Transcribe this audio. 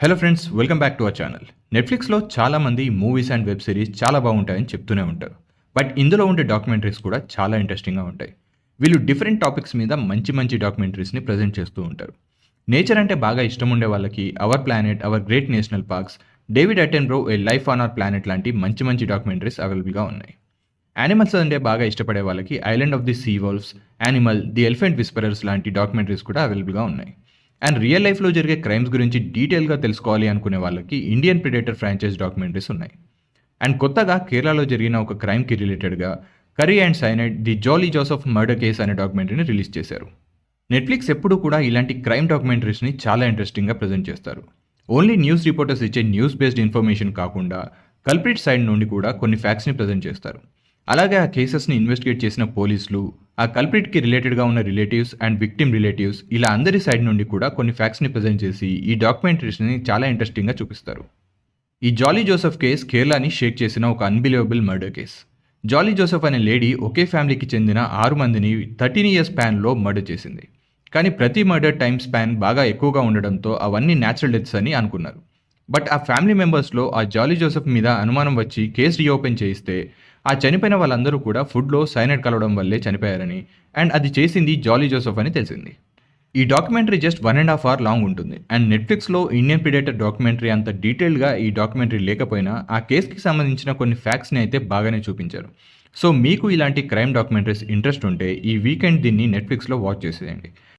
Hello friends, welcome back to our channel. నెట్‌ఫ్లిక్స్‌లో చాలామంది movies and web series చాలా బాగుంటాయని చెప్తూనే ఉంటారు. బట్ ఇందులో ఉండే డాక్యుమెంటరీస్ కూడా చాలా ఇంట్రెస్టింగ్‌గా ఉంటాయి. వీళ్ళు డిఫరెంట్ టాపిక్స్ మీద మంచి మంచి డాక్యుమెంటరీస్‌ని ప్రెజెంట్ చేస్తూ ఉంటారు. నేచర్ అంటే బాగా ఇష్టం ఉండే వాళ్ళకి 'our planet', 'hour great national parks', 'David Attenborough a life on our planet' లాంటి మంచి మంచి డాక్యుమెంటరీస్ అవైలబుల్‌గా ఉన్నాయి. యానిమల్స్ అంటే బాగా ఇష్టపడే వాళ్ళకి 'island of the sea wolves', 'animal', 'the elephant whisperers' లాంటి డాక్యుమెంటరీస్ కూడా అవైలబుల్‌గా ఉన్నాయి. అండ్ రియల్ లైఫ్‌లో జరిగే క్రైమ్స్ గురించి డీటెయిల్‌గా తెలుసుకోవాలి అనుకునే వాళ్ళకి 'ఇండియన్ ప్రెడేటర్' ఫ్రాంచైజ్ డాక్యుమెంటరీస్ ఉన్నాయి. అండ్ కొత్తగా కేరళలో జరిగిన ఒక క్రైమ్‌కి రిలేటెడ్‌గా 'curry and cyanide the jolly Joseph murder case' అనే డాక్యుమెంటరీని రిలీజ్ చేశారు. నెట్‌ఫ్లిక్స్ ఎప్పుడూ కూడా ఇలాంటి క్రైమ్ డాక్యుమెంటరీస్‌ని చాలా ఇంట్రెస్టింగ్‌గా ప్రెజెంట్ చేస్తారు. ఓన్లీ న్యూస్ రిపోర్టర్స్ ఇచ్చే న్యూస్ బేస్డ్ ఇన్ఫర్మేషన్ కాకుండా కల్ప్రిట్ సైడ్ నుండి కూడా కొన్ని ఫ్యాక్ట్స్‌ని ప్రెజెంట్ చేస్తారు. అలాగే ఆ కేసెస్‌ని ఇన్వెస్టిగేట్ చేసిన పోలీసులు, ఆ కల్ప్రిట్‌కి రిలేటెడ్‌గా ఉన్న రిలేటివ్స్ అండ్ విక్టిమ్ రిలేటివ్స్ ఇలా అందరి సైడ్ నుండి కూడా కొన్ని ఫ్యాక్ట్స్‌ని ప్రెజెంట్ చేసి ఈ డాక్యుమెంటరీస్‌ని చాలా ఇంట్రెస్టింగ్‌గా చూపిస్తారు. ఈ జాలీ జోసెఫ్ కేస్ కేరళని షేక్ చేసిన ఒక అన్‌బిలీవబుల్ మర్డర్ కేస్. జాలీ జోసెఫ్ అనే లేడీ ఒకే ఫ్యామిలీకి చెందిన 6 మందిని 13 ఇయర్స్ స్పాన్‌లో మర్డర్ చేసింది. కానీ ప్రతి మర్డర్ టైమ్ స్పాన్ బాగా ఎక్కువగా ఉండడంతో అవన్నీ న్యాచురల్ డెత్స్ అని అనుకున్నారు. బట్ ఆ ఫ్యామిలీ మెంబర్స్‌లో ఆ జాలీ జోసెఫ్ మీద అనుమానం వచ్చి కేస్ రీఓపెన్ చేయిస్తే ఆ చనిపోయిన వాళ్ళందరూ కూడా ఫుడ్‌లో సైనైడ్ కలవడం వల్లే చనిపోయారని అండ్ అది చేసింది జాలీ జోసెఫ్ అని తెలిసింది. ఈ డాక్యుమెంటరీ జస్ట్ 1½ అవర్ లాంగ్ ఉంటుంది. అండ్ నెట్‌ఫ్లిక్స్‌లో 'ఇండియన్ ప్రెడేటర్' డాక్యుమెంటరీ అంత డీటెయిల్డ్‌గా ఈ డాక్యుమెంటరీ లేకపోయినా ఆ కేస్‌కి సంబంధించిన కొన్ని ఫ్యాక్ట్స్‌ని అయితే బాగానే చూపించారు. సో మీకు ఇలాంటి క్రైమ్ డాక్యుమెంటరీస్ ఇంట్రెస్ట్ ఉంటే ఈ వీకెండ్ దీన్ని నెట్‌ఫ్లిక్స్‌లో వాచ్ చేసేయండి.